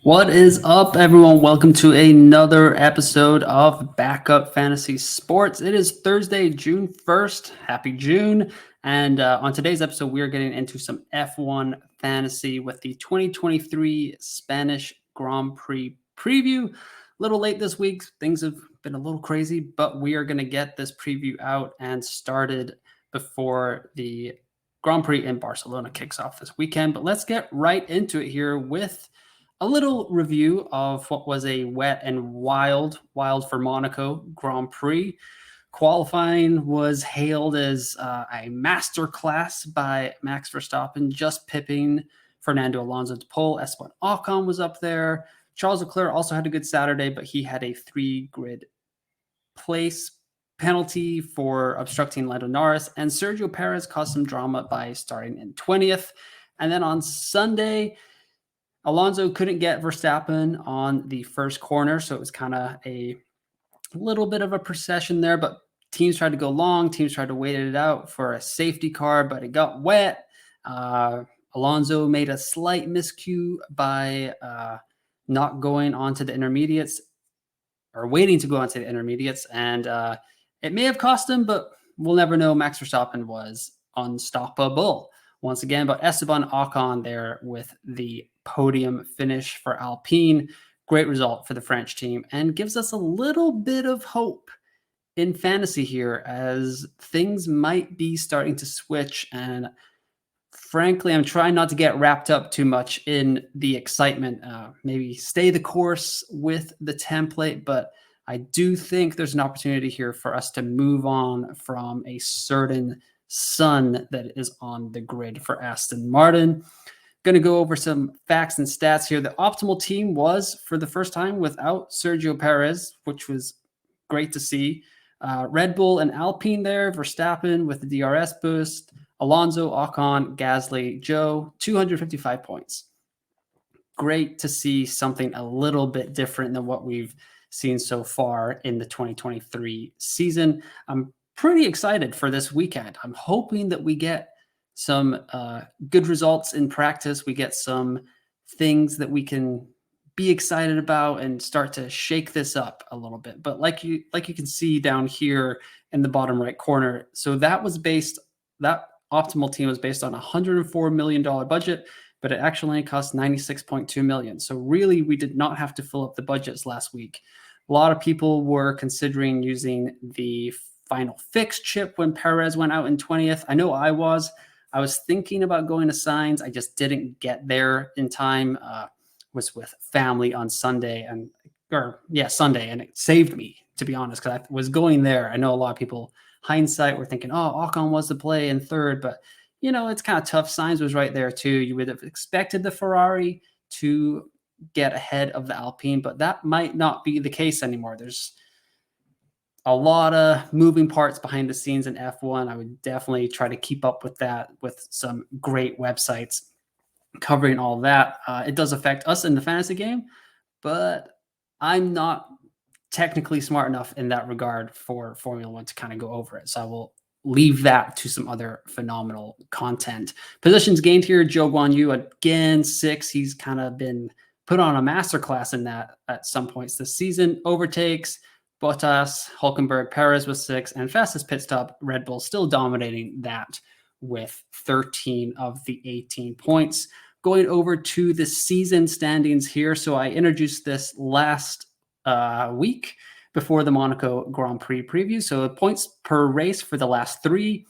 What is up, everyone? Welcome to another episode of Backup Fantasy Sports. It is Thursday, June 1st. Happy June. And on today's episode, we are getting into some F1 fantasy with the 2023 Spanish Grand Prix preview. A little late this week. Things have been a little crazy, but we are going to get this preview out and started before the Grand Prix in Barcelona kicks off this weekend. But let's get right into it here with a little review of what was a wet and wild for Monaco Grand Prix. Qualifying was hailed as a masterclass by Max Verstappen, just pipping Fernando Alonso to pole. Esteban Ocon was up there. Charles Leclerc also had a good Saturday, but he had a 3-grid place penalty for obstructing Lando Norris, and Sergio Perez caused some drama by starting in 20th. And then on Sunday, Alonso couldn't get Verstappen on the first corner, so it was kind of a little bit of a procession there, but teams tried to go long. Teams tried to wait it out for a safety car, but it got wet. Alonso made a slight miscue by not going onto the intermediates or waiting to go onto the intermediates, and it may have cost him, but we'll never know. Max Verstappen was unstoppable once again, but Esteban Ocon there with the podium finish for Alpine. Great result for the French team and gives us a little bit of hope in fantasy here as things might be starting to switch. And frankly, I'm trying not to get wrapped up too much in the excitement. Maybe stay the course with the template, but I do think there's an opportunity here for us to move on from a certain sun that is on the grid for Aston Martin. Going to go over some facts and stats here. The optimal team was, for the first time, without Sergio Perez, which was great to see. Red Bull and Alpine there, Verstappen with the DRS boost, Alonso, Ocon, Gasly, Joe, 255 points. Great to see something a little bit different than what we've seen so far in the 2023 season. I'm pretty excited for this weekend. I'm hoping that we get some good results in practice. We get some things that we can be excited about and start to shake this up a little bit. But like you can see down here in the bottom right corner, so that optimal team was based on $104 million budget, but it actually cost $96.2 million. So really, we did not have to fill up the budgets last week. A lot of people were considering using the final fix chip when Perez went out in 20th. I know I was thinking about going to Signs. I just didn't get there in time. Was with family on Sunday and it saved me, to be honest, because I was going there. I know a lot of people, hindsight, were thinking, oh, Ocon was the play in third, but it's kind of tough. Signs was right there too. You would have expected the Ferrari to get ahead of the Alpine, but that might not be the case anymore. There's a lot of moving parts behind the scenes in F1. I would definitely try to keep up with that with some great websites covering all that. It does affect us in the fantasy game, but I'm not technically smart enough in that regard for Formula One to kind of go over it. So I will leave that to some other phenomenal content. Positions gained here, Zhou Guanyu again, 6. He's kind of been put on a masterclass in that at some points this season. Overtakes, Bottas, Hulkenberg, Perez with 6, and fastest pit stop, Red Bull still dominating that with 13 of the 18 points. Going over to the season standings here. So I introduced this last week before the Monaco Grand Prix preview. So points per race for the last 3.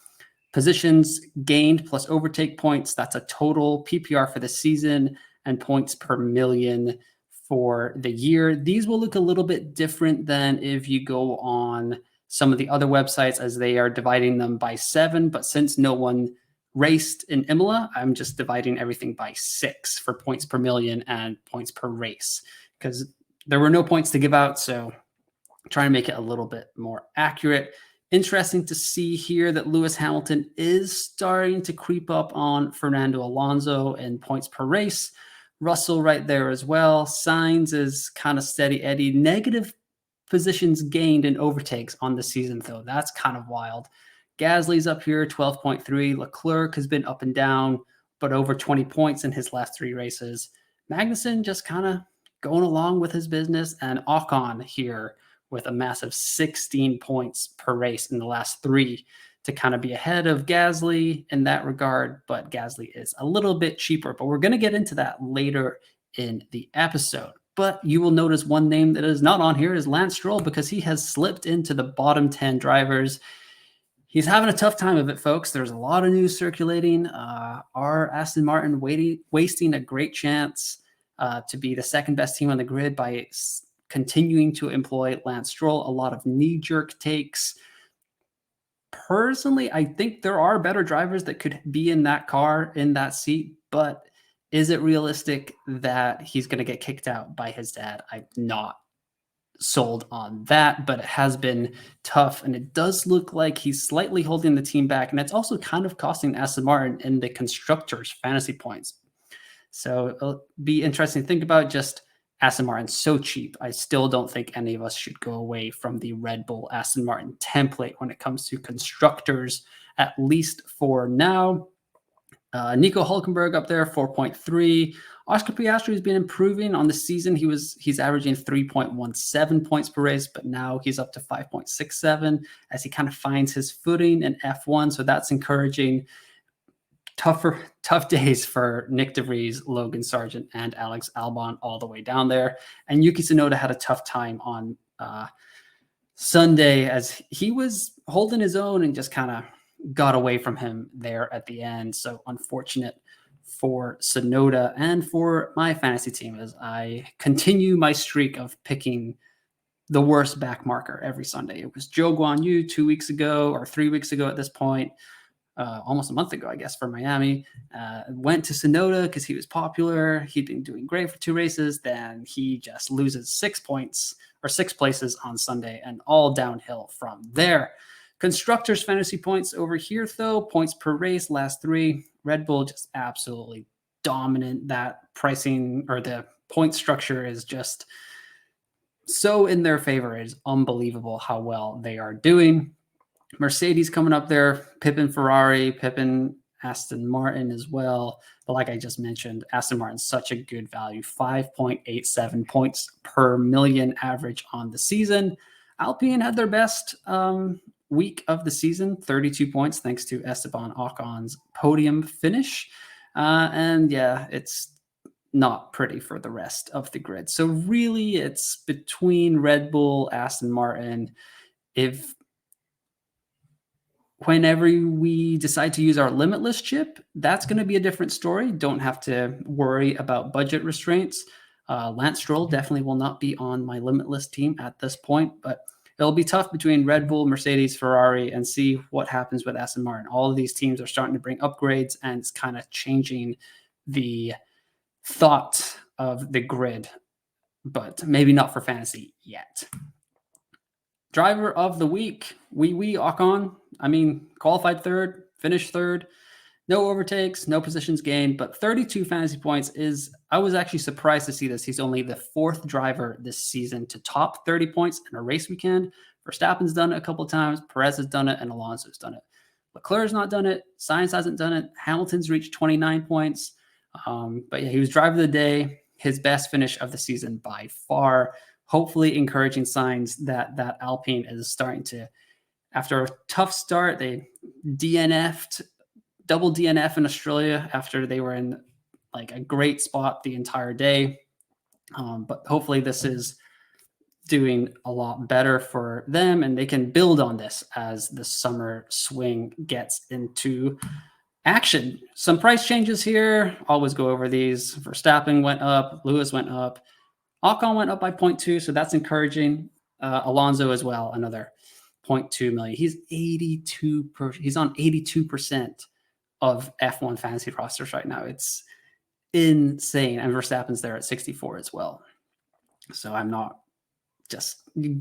Positions gained plus overtake points. That's a total PPR for the season and points per million for the year. These will look a little bit different than if you go on some of the other websites, as they are dividing them by 7. But since no one raced in Imola, I'm just dividing everything by 6 for points per million and points per race, because there were no points to give out. So trying to make it a little bit more accurate. Interesting to see here that Lewis Hamilton is starting to creep up on Fernando Alonso in points per race. Russell right there as well. Sainz is kind of steady Eddie. Negative positions gained in overtakes on the season, though. That's kind of wild. Gasly's up here, 12.3. Leclerc has been up and down, but over 20 points in his last 3 races. Magnussen just kind of going along with his business, and Ocon here with a massive 16 points per race in the last 3 to kind of be ahead of Gasly in that regard, but Gasly is a little bit cheaper. But we're going to get into that later in the episode. But you will notice one name that is not on here is Lance Stroll, because he has slipped into the bottom 10 drivers. He's having a tough time of it, folks. There's a lot of news circulating. Are Aston Martin wasting a great chance to be the second best team on the grid by continuing to employ Lance Stroll? A lot of knee-jerk takes. Personally, I think there are better drivers that could be in that car, in that seat, but is it realistic that he's going to get kicked out by his dad? I'm not sold on that, but it has been tough, and it does look like he's slightly holding the team back, and it's also kind of costing Aston Martin in the constructors' fantasy points. So it'll be interesting to think about. Just Aston Martin's so cheap. I still don't think any of us should go away from the Red Bull Aston Martin template when it comes to constructors, at least for now. Nico Hülkenberg up there, 4.3. Oscar Piastri has been improving on the season. He's averaging 3.17 points per race, but now he's up to 5.67 as he kind of finds his footing in F1. So that's encouraging. Tough days for Nick DeVries, Logan Sargent, and Alex Albon all the way down there. And Yuki Tsunoda had a tough time on Sunday as he was holding his own and just kind of got away from him there at the end. So unfortunate for Tsunoda and for my fantasy team as I continue my streak of picking the worst back marker every Sunday. It was Zhou Guanyu 2 weeks ago, or 3 weeks ago at this point. Almost a month ago, I guess, for Miami. Went to Tsunoda because he was popular. He'd been doing great for 2 races. Then he just loses 6 points or 6 places on Sunday, and all downhill from there. Constructors' fantasy points over here, though. Points per race, last 3. Red Bull just absolutely dominant. That pricing or the point structure is just so in their favor. It is unbelievable how well they are doing. Mercedes coming up there, Pippin Ferrari, Pippin Aston Martin as well. But like I just mentioned, Aston Martin's such a good value, 5.87 points per million average on the season. Alpine had their best week of the season, 32 points, thanks to Esteban Ocon's podium finish. And yeah, it's not pretty for the rest of the grid. So really, it's between Red Bull, Aston Martin. Whenever we decide to use our limitless chip, that's going to be a different story. Don't have to worry about budget restraints. Lance Stroll definitely will not be on my limitless team at this point, but it'll be tough between Red Bull, Mercedes, Ferrari, and see what happens with Aston Martin. All of these teams are starting to bring upgrades, and it's kind of changing the thought of the grid, but maybe not for fantasy yet. Driver of the week, Ocon. I mean, qualified 3rd, finished 3rd. No overtakes, no positions gained, but 32 fantasy points is, I was actually surprised to see this. He's only the 4th driver this season to top 30 points in a race weekend. Verstappen's done it a couple of times, Perez has done it, and Alonso's done it. Leclerc's not done it, Sainz hasn't done it, Hamilton's reached 29 points. But yeah, he was driver of the day, his best finish of the season by far. Hopefully encouraging signs that Alpine is starting to, after a tough start, they double DNF in Australia after they were in like a great spot the entire day. But hopefully this is doing a lot better for them, and they can build on this as the summer swing gets into action. Some price changes here. Always go over these. Verstappen went up. Lewis went up. Ocon went up by 0.2, so that's encouraging. Alonso as well, another 0.2 million. He's he's on 82% of F1 fantasy rosters right now. It's insane. And Verstappen's there at 64 as well. So I'm not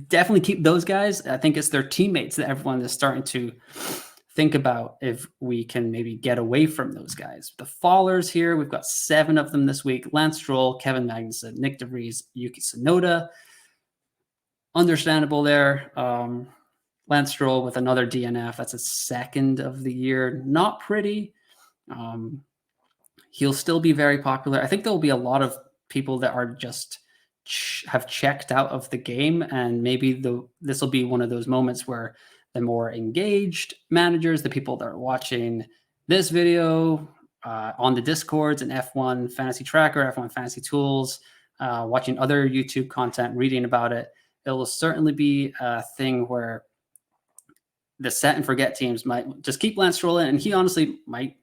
definitely keep those guys. I think it's their teammates that everyone is starting to think about if we can maybe get away from those guys. The fallers here, we've got 7 of them this week. Lance Stroll, Kevin Magnussen, Nick DeVries, Yuki Tsunoda. Understandable there. Lance Stroll with another DNF. That's his 2nd of the year. Not pretty. He'll still be very popular. I think there'll be a lot of people that are just have checked out of the game, and maybe this will be one of those moments where the more engaged managers, the people that are watching this video on the Discords and F1 Fantasy Tracker, F1 Fantasy Tools, watching other YouTube content, reading about it, it will certainly be a thing where the set and forget teams might just keep Lance Stroll in, and he honestly might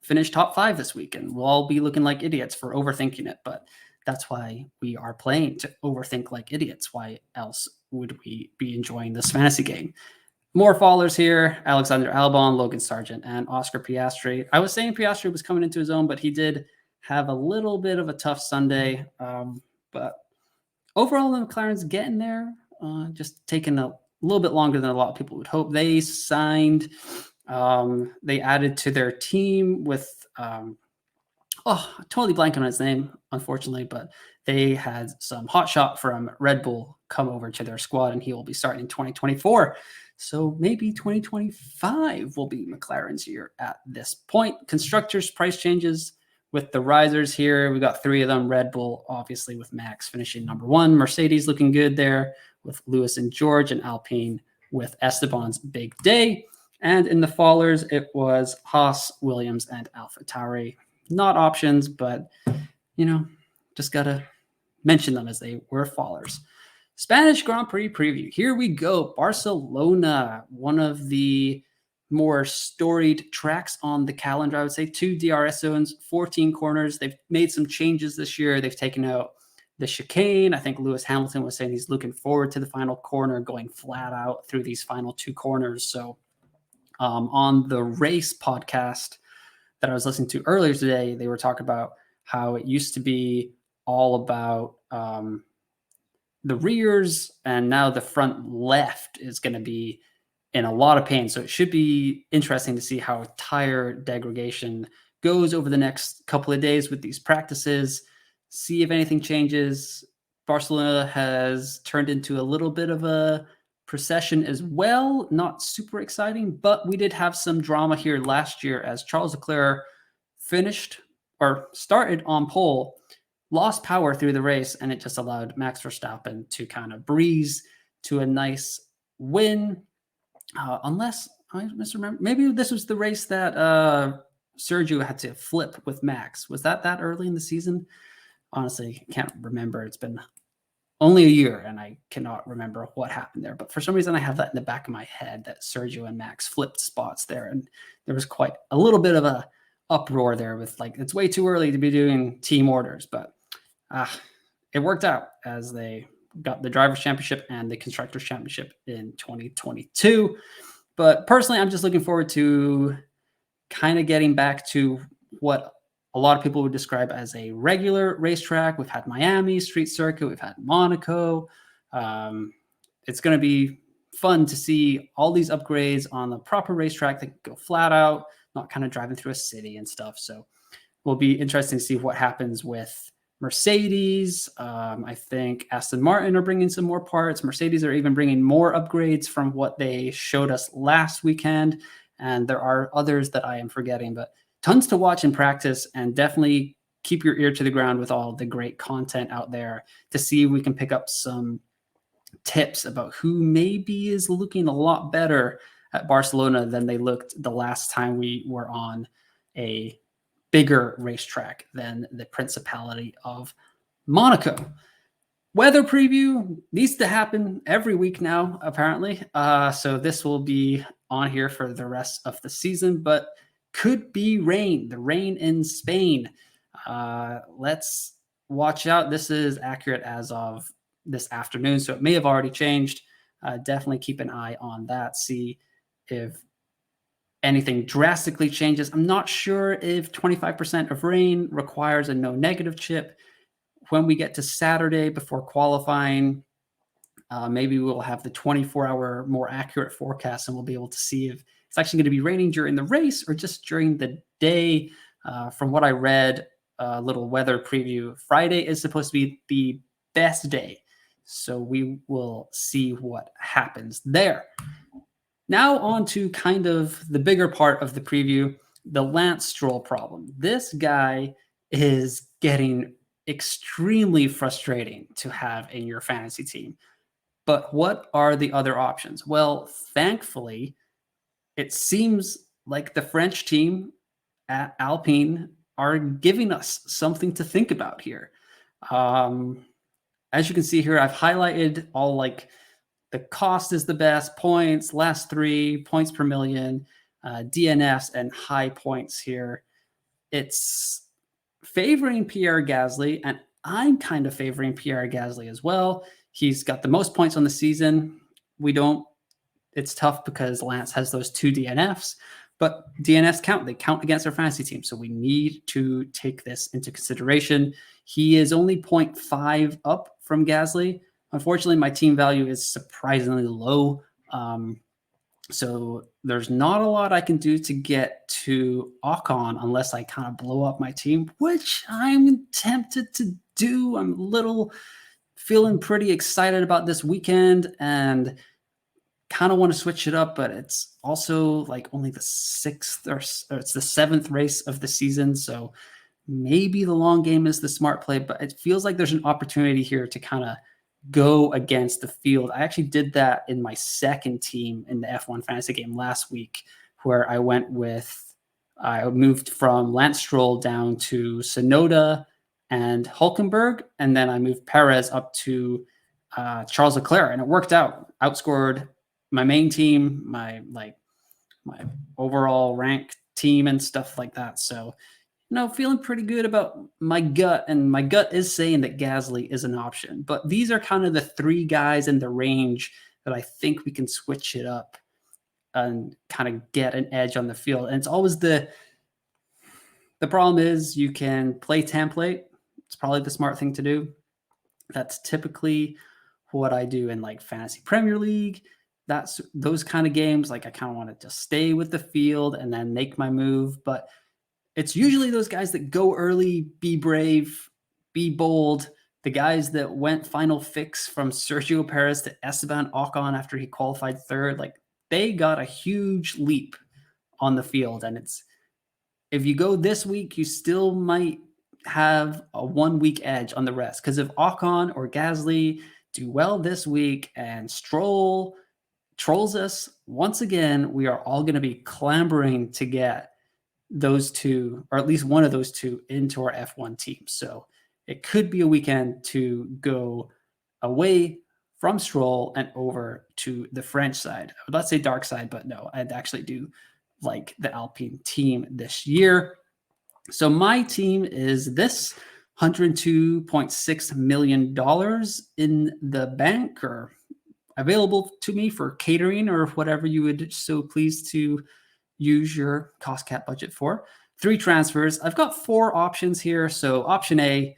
finish top 5 this week, and we'll all be looking like idiots for overthinking it. But that's why we are playing, to overthink like idiots. Why else would we be enjoying this fantasy game? More followers here: Alexander Albon, Logan Sargent, and Oscar Piastri. I was saying Piastri was coming into his own, but he did have a little bit of a tough Sunday. But overall, the McLaren's getting there, just taking a little bit longer than a lot of people would hope. They signed, they added to their team with, totally blank on his name, unfortunately, but they had some hotshot from Red Bull come over to their squad, and he will be starting in 2024. So maybe 2025 will be McLaren's year at this point. Constructors price changes with the risers here. We got 3 of them. Red Bull, obviously, with Max finishing number 1. Mercedes looking good there with Lewis and George, and Alpine with Esteban's big day. And in the fallers, it was Haas, Williams, and AlphaTauri. Not options, but, just got to mention them as they were fallers. Spanish Grand Prix preview. Here we go. Barcelona, one of the more storied tracks on the calendar, I would say. 2 DRS zones, 14 corners. They've made some changes this year. They've taken out the chicane. I think Lewis Hamilton was saying he's looking forward to the final corner, going flat out through these final 2 corners. So on the race podcast that I was listening to earlier today, they were talking about how it used to be all about the rears, and now the front left is going to be in a lot of pain. So it should be interesting to see how tire degradation goes over the next couple of days with these practices, see if anything changes. Barcelona has turned into a little bit of a procession as well. Not super exciting, but we did have some drama here last year as Charles Leclerc started on pole, lost power through the race, and it just allowed Max Verstappen to kind of breeze to a nice win. Unless I misremember, maybe this was the race that Sergio had to flip with Max. Was that early in the season? Honestly, can't remember. It's been only a year, and I cannot remember what happened there. But for some reason, I have that in the back of my head that Sergio and Max flipped spots there, and there was quite a little bit of a uproar there with it's way too early to be doing team orders. But it worked out as they got the Drivers' Championship and the Constructors' Championship in 2022. But personally, I'm just looking forward to kind of getting back to what a lot of people would describe as a regular racetrack. We've had Miami Street Circuit. We've had Monaco. It's going to be fun to see all these upgrades on the proper racetrack that can go flat out, not kind of driving through a city and stuff. So will be interesting to see what happens with Mercedes. I think Aston Martin are bringing some more parts. Mercedes are even bringing more upgrades from what they showed us last weekend. And there are others that I am forgetting, but tons to watch in practice, and definitely keep your ear to the ground with all the great content out there to see if we can pick up some tips about who maybe is looking a lot better at Barcelona than they looked the last time we were on a bigger racetrack than the Principality of Monaco. Weather preview needs to happen every week now, apparently. So this will be on here for the rest of the season, but could be rain. The rain in Spain. Let's watch out. This is accurate as of this afternoon, so it may have already changed. Definitely keep an eye on that. See if anything drastically changes. I'm not sure if 25% of rain requires a no negative chip. When we get to Saturday before qualifying, maybe we'll have the 24-hour more accurate forecast, and we'll be able to see if it's actually going to be raining during the race or just during the day. From what I read, a little weather preview, Friday is supposed to be the best day. So we will see what happens there. Now on to kind of the bigger part of the preview, the Lance Stroll problem. This guy is getting extremely frustrating to have in your fantasy team. But what are the other options? Well, thankfully, it seems like the French team at Alpine are giving us something to think about here. Um, as you can see here, I've highlighted all like the cost is the best, points, last 3, points per million, DNFs, and high points here. It's favoring Pierre Gasly, and I'm kind of favoring Pierre Gasly as well. He's got the most points on the season. It's tough because Lance has those 2 DNFs, but DNFs count. They count against our fantasy team. So we need to take this into consideration. He is only 0.5 up from Gasly. Unfortunately, my team value is surprisingly low. So there's not a lot I can do to get to Ocon unless I kind of blow up my team, which I'm tempted to do. I'm a little feeling pretty excited about this weekend and kind of want to switch it up, but it's also like only the 6th or it's the 7th race of the season. So maybe the long game is the smart play, but it feels like there's an opportunity here to kind of go against the field. I actually did that in my second team in the F1 fantasy game last week, where I moved from Lance Stroll down to Sonoda and Hulkenberg, and then I moved Perez up to Charles Leclerc, and it worked out. Outscored my main team, my overall rank team and stuff like that. So, feeling pretty good about my gut, and my gut is saying that Gasly is an option. But these are kind of the 3 guys in the range that I think we can switch it up and kind of get an edge on the field. And it's always the problem is you can play template. It's probably the smart thing to do. That's typically what I do in like Fantasy Premier League. That's those kind of games. Like I kind of want to just stay with the field and then make my move. But it's usually those guys that go early, be brave, be bold. The guys that went final fix from Sergio Perez to Esteban Ocon after he qualified 3rd, like they got a huge leap on the field. And if you go this week, you still might have a 1-week edge on the rest. Because if Ocon or Gasly do well this week and Stroll trolls us, once again, we are all going to be clambering to get those 2, or at least one of those 2, into our F1 team. So it could be a weekend to go away from Stroll and over to the French side. I would not say dark side, but no, I'd actually do like the Alpine team this year. So my team is this $102.6 million in the bank, or available to me for catering or whatever you would so please to use your cost cap budget for. 3 transfers. I've got 4 options here. So option A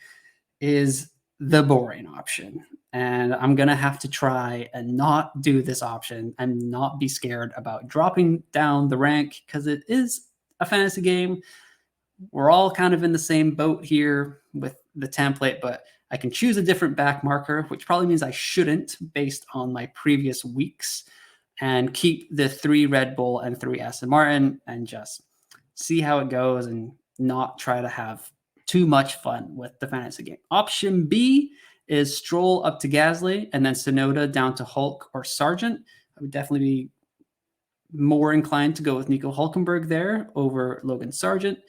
is the boring option. And I'm going to have to try and not do this option and not be scared about dropping down the rank, because it is a fantasy game. We're all kind of in the same boat here with the template, but I can choose a different back marker, which probably means I shouldn't based on my previous weeks, and keep the 3 Red Bull and 3 Aston Martin and just see how it goes and not try to have too much fun with the fantasy game. Option B is Stroll up to Gasly and then Sonoda down to Hulk or Sargent. I would definitely be more inclined to go with Nico Hulkenberg there over Logan Sargent,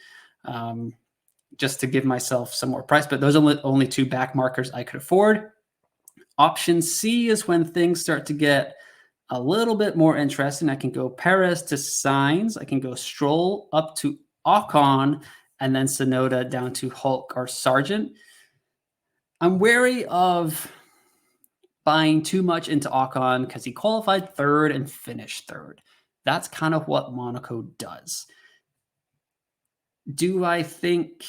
just to give myself some more price. But those are only 2 back markers I could afford. Option C is when things start to get a little bit more interesting. I can go Perez to Sainz. I can go Stroll up to Ocon, and then Sonoda down to Hulk or Sargent. I'm wary of buying too much into Ocon because he qualified 3rd and finished 3rd. That's kind of what Monaco does. Do I think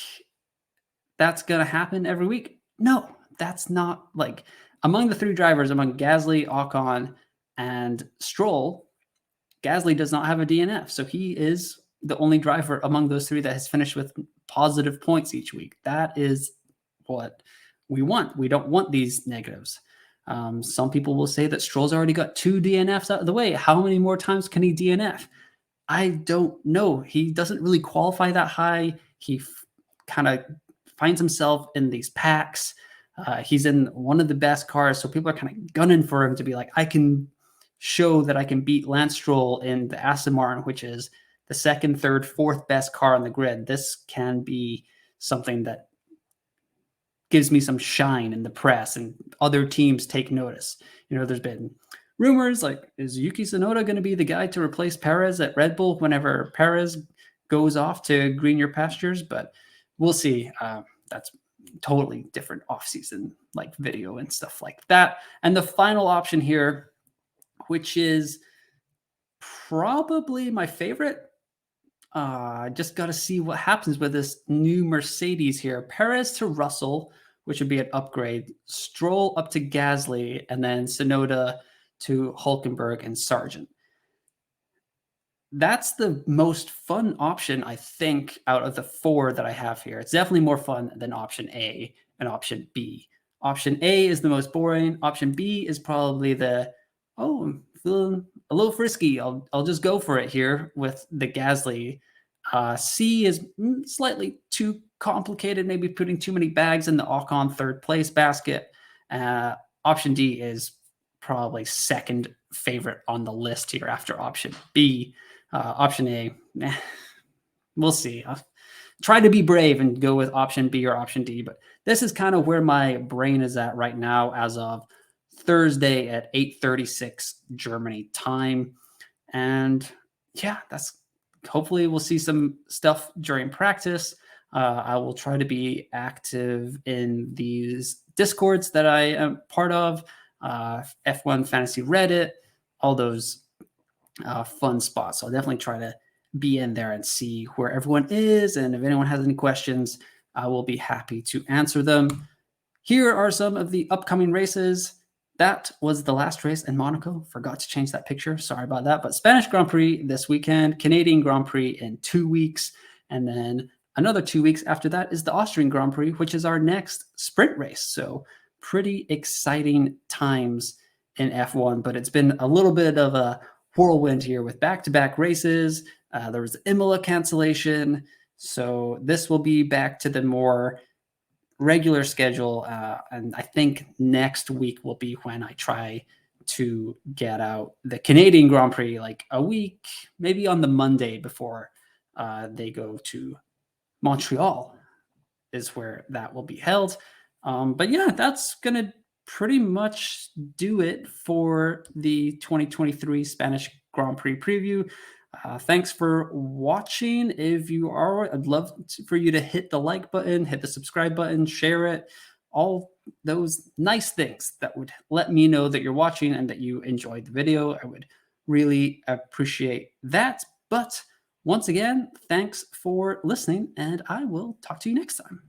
that's going to happen every week? No, that's not like among the 3 drivers, among Gasly, Ocon, and Stroll, Gasly does not have a DNF. So he is the only driver among those 3 that has finished with positive points each week. That is what we want. We don't want these negatives. Some people will say that Stroll's already got 2 DNFs out of the way. How many more times can he DNF? I don't know. He doesn't really qualify that high. He kind of finds himself in these packs. He's in one of the best cars, so people are kind of gunning for him to be like, I can show that I can beat Lance Stroll in the Aston Martin, which is the second, third, fourth best car on the grid. This can be something that gives me some shine in the press and other teams take notice. There's been rumors like, is Yuki Tsunoda going to be the guy to replace Perez at Red Bull whenever Perez goes off to greener pastures? But we'll see. That's totally different off-season like video and stuff like that. And the final option here, which is probably my favorite, just got to see what happens with this new Mercedes here. Perez to Russell, which would be an upgrade. Stroll up to Gasly, and then Tsunoda to Hulkenberg and Sargent. That's the most fun option, I think, out of the four that I have here. It's definitely more fun than option A and option B. Option A is the most boring. Option B is probably I'm feeling a little frisky. I'll just go for it here with the Gasly. C is slightly too complicated, maybe putting too many bags in the Ocon third place basket. Option D is probably second favorite on the list here after option B. Option A, we'll see. I'll try to be brave and go with option B or option D, but this is kind of where my brain is at right now as of Thursday at 8:36 Germany time. And yeah, hopefully we'll see some stuff during practice. I will try to be active in these Discords that I am part of, F1 Fantasy Reddit, all those fun spots. So I'll definitely try to be in there and see where everyone is. And if anyone has any questions, I will be happy to answer them. Here are some of the upcoming races. That was the last race in Monaco. Forgot to change that picture. Sorry about that. But Spanish Grand Prix this weekend, Canadian Grand Prix in 2 weeks. And then another 2 weeks after that is the Austrian Grand Prix, which is our next sprint race. So pretty exciting times in F1. But it's been a little bit of a whirlwind here with back-to-back races. There was Imola cancellation. So this will be back to the more regular schedule. And I think next week will be when I try to get out the Canadian Grand Prix, like a week, maybe on the Monday before they go to Montreal is where that will be held. But yeah, that's going to pretty much do it for the 2023 Spanish Grand Prix preview. Thanks for watching. If you are, I'd love for you to hit the like button, hit the subscribe button, share it, all those nice things that would let me know that you're watching and that you enjoyed the video. I would really appreciate that. But once again, thanks for listening, and I will talk to you next time.